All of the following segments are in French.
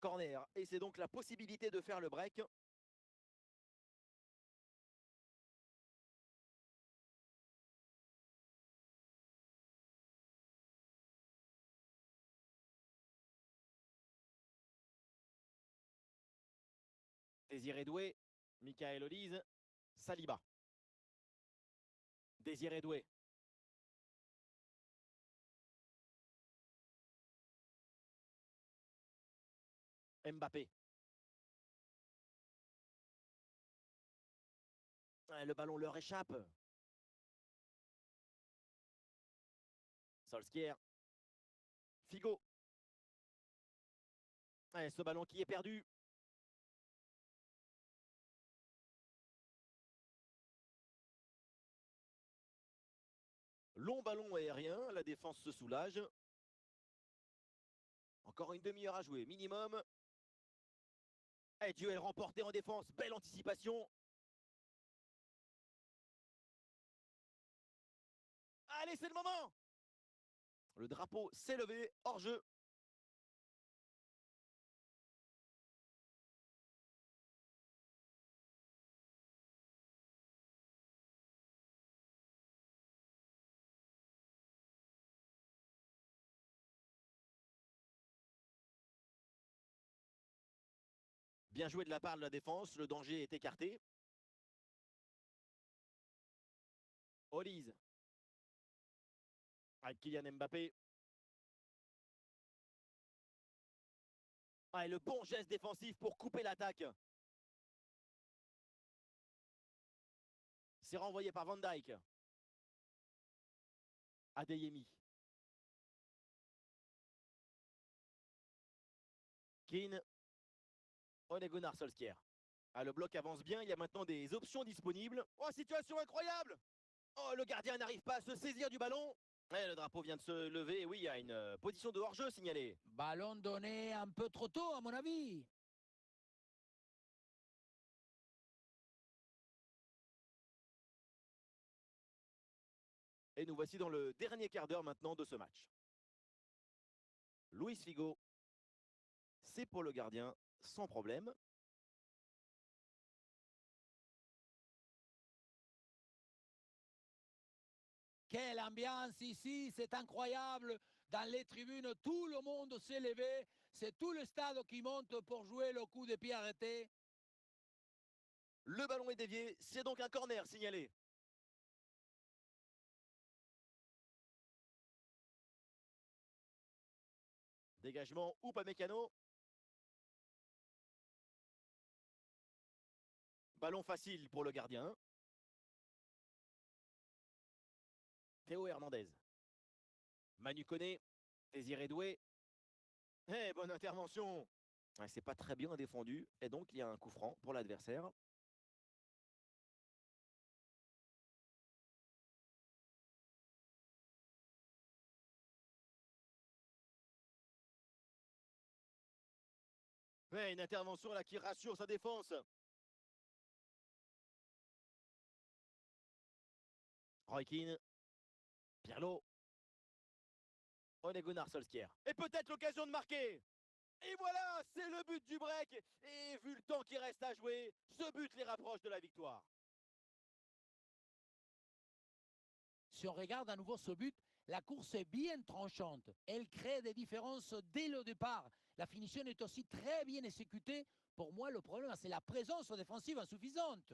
corner. Et c'est donc la possibilité de faire le break. Désiré Doué, Michael Olise, Saliba. Désiré Doué. Mbappé. Le ballon leur échappe. Solskjaer. Figo. Ce ballon qui est perdu. Long ballon aérien, la défense se soulage. Encore une demi-heure à jouer, minimum. Duel remporté en défense, belle anticipation. Allez, c'est le moment. Le drapeau s'est levé, hors jeu. Bien joué de la part de la défense, le danger est écarté. Olise. Avec Kylian Mbappé. Et le bon geste défensif pour couper l'attaque. C'est renvoyé par Van Dijk. Adeyemi. Keane. Ole Gunnar Solskjaer. Le bloc avance bien, il y a maintenant des options disponibles. Oh, situation incroyable. Oh, le gardien n'arrive pas à se saisir du ballon. Le drapeau vient de se lever. Oui, il y a une position de hors-jeu signalée. Ballon donné un peu trop tôt, à mon avis. Et nous voici dans le dernier quart d'heure maintenant de ce match. Luis Figo. C'est pour le gardien, sans problème. Quelle ambiance ici, c'est incroyable. Dans les tribunes, tout le monde s'est levé. C'est tout le stade qui monte pour jouer le coup de pied arrêté. Le ballon est dévié, c'est donc un corner signalé. Dégagement, Upamecano. Ballon facile pour le gardien. Théo Hernandez. Manu Koné. Désiré Doué. Bonne intervention. C'est pas très bien défendu. Et donc, il y a un coup franc pour l'adversaire. Une intervention là qui rassure sa défense. Roy Keane. Pirlo. Ole Gunnar Solskjaer. Et peut-être l'occasion de marquer. Et voilà, c'est le but du break. Et vu le temps qui reste à jouer, ce but les rapproche de la victoire. Si on regarde à nouveau ce but, la course est bien tranchante. Elle crée des différences dès le départ. La finition est aussi très bien exécutée. Pour moi, le problème, c'est la présence défensive insuffisante.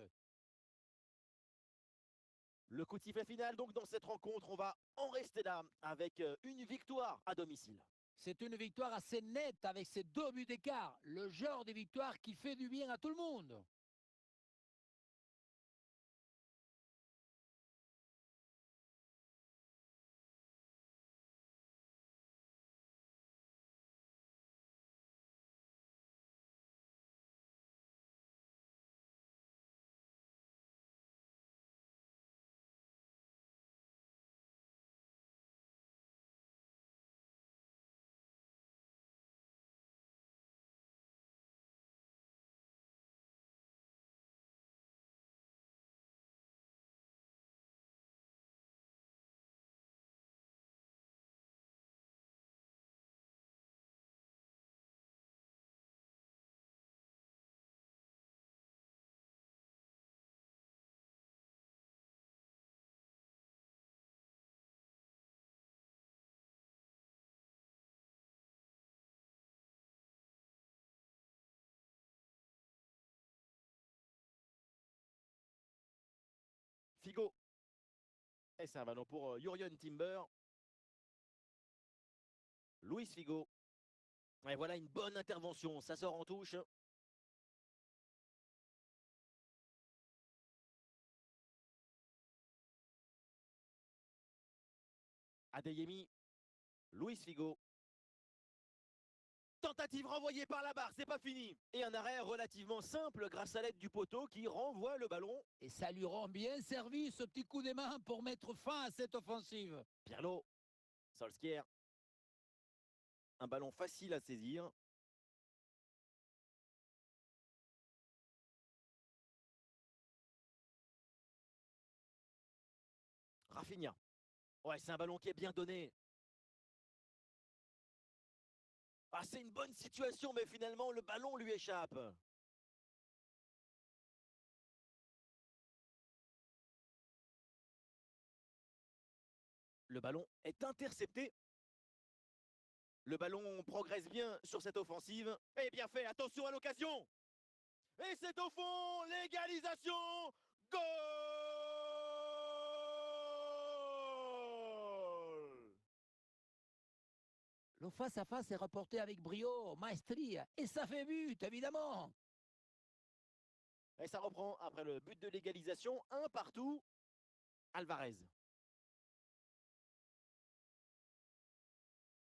Le coup de sifflet final, donc, dans cette rencontre, on va en rester là avec une victoire à domicile. C'est une victoire assez nette avec ces 2 buts d'écart. Le genre de victoire qui fait du bien à tout le monde. Figo. Et c'est un ballon pour Jurgen Timber. Luis Figo. Et voilà une bonne intervention. Ça sort en touche. Adeyemi. Luis Figo. Tentative renvoyée par la barre, c'est pas fini. Et un arrêt relativement simple grâce à l'aide du poteau qui renvoie le ballon. Et ça lui rend bien servi ce petit coup des mains pour mettre fin à cette offensive. Pirlo. Solskjaer. Un ballon facile à saisir. Rafinha. Ouais, c'est un ballon qui est bien donné. Ah, c'est une bonne situation, mais finalement, le ballon lui échappe. Le ballon est intercepté. Le ballon progresse bien sur cette offensive. Et bien fait, attention à l'occasion. Et c'est au fond, l'égalisation. Goal! Le face-à-face est rapporté avec brio, maestria, et ça fait but, évidemment. Et ça reprend après le but de l'égalisation, un partout. Alvarez.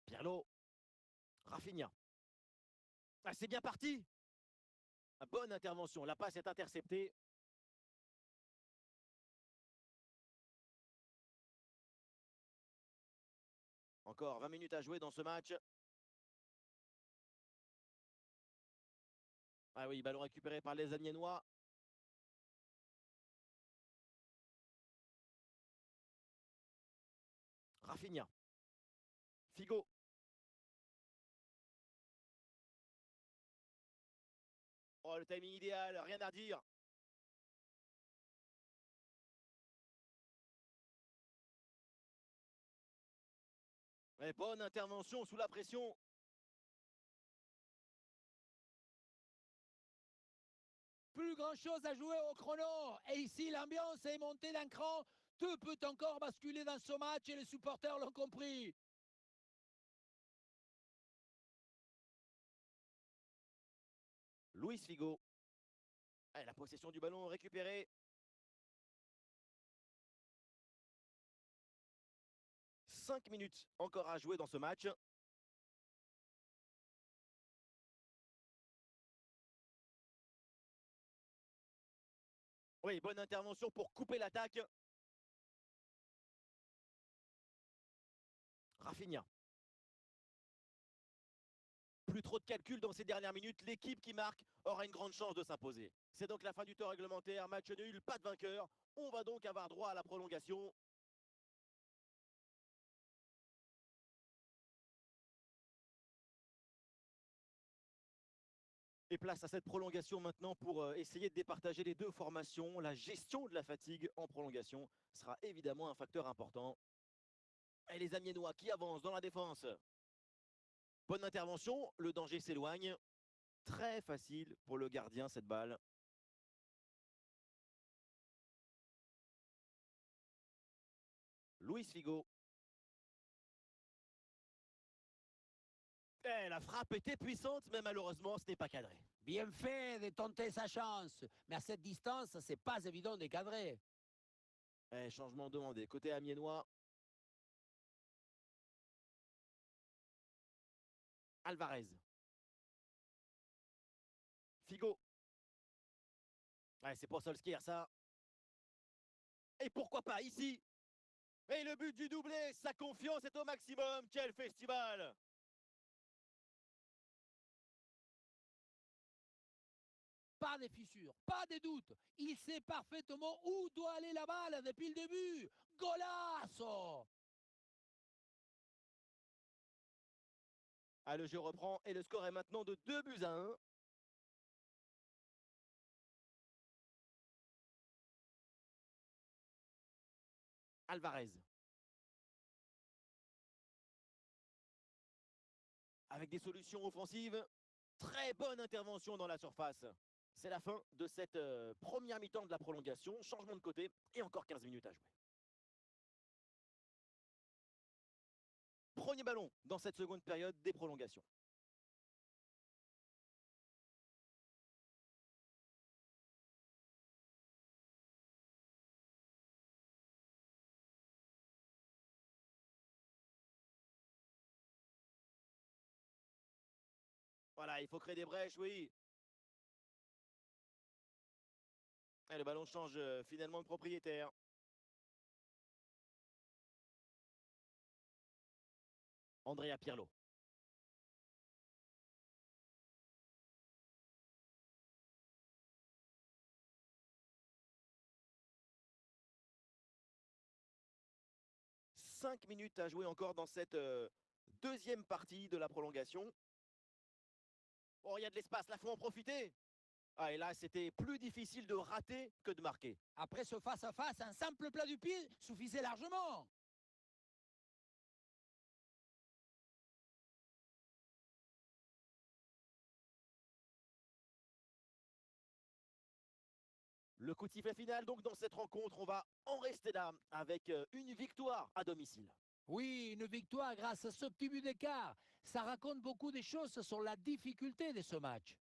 Pirlo. Rafinha. Ah, c'est bien parti. Bonne intervention. La passe est interceptée. Encore 20 minutes à jouer dans ce match. Ah oui, ballon récupéré par les Amiénois. Rafinha. Figo. Oh, le timing idéal, rien à dire. Et bonne intervention sous la pression. Plus grand-chose à jouer au chrono. Et ici, l'ambiance est montée d'un cran. Tout peut encore basculer dans ce match et les supporters l'ont compris. Luis Figo. Ah, la possession du ballon récupérée. 5 minutes encore à jouer dans ce match. Oui, bonne intervention pour couper l'attaque. Rafinha. Plus trop de calculs dans ces dernières minutes. L'équipe qui marque aura une grande chance de s'imposer. C'est donc la fin du temps réglementaire. Match nul, pas de vainqueur. On va donc avoir droit à la prolongation. Et place à cette prolongation maintenant pour essayer de départager les deux formations. La gestion de la fatigue en prolongation sera évidemment un facteur important. Et les Amiénois qui avancent dans la défense. Bonne intervention, le danger s'éloigne. Très facile pour le gardien cette balle. Luis Figo. Et la frappe était puissante, mais malheureusement, ce n'est pas cadré. Bien fait de tenter sa chance. Mais à cette distance, c'est pas évident de cadrer. Et changement demandé. Côté amiénois. Alvarez. Figo. Ouais, c'est pour Solskjaer, ça. Et pourquoi pas ici? Et le but du doublé, sa confiance est au maximum. Quel festival! Pas de fissures, pas de doute. Il sait parfaitement où doit aller la balle depuis le début. Golasso! Ah, le jeu reprend et le score est maintenant de 2-1. Alvarez. Avec des solutions offensives. Très bonne intervention dans la surface. C'est la fin de cette première mi-temps de la prolongation. Changement de côté et encore 15 minutes à jouer. Premier ballon dans cette seconde période des prolongations. Voilà, il faut créer des brèches, oui. Et le ballon change finalement de propriétaire. Andrea Pirlo. Cinq minutes à jouer encore dans cette deuxième partie de la prolongation. Oh, il y a de l'espace, là, faut en profiter. Ah, et là, c'était plus difficile de rater que de marquer. Après ce face-à-face, un simple plat du pied suffisait largement. Le coup de sifflet final, donc, dans cette rencontre, on va en rester là avec une victoire à domicile. Oui, une victoire grâce à ce petit but d'écart. Ça raconte beaucoup de choses sur la difficulté de ce match.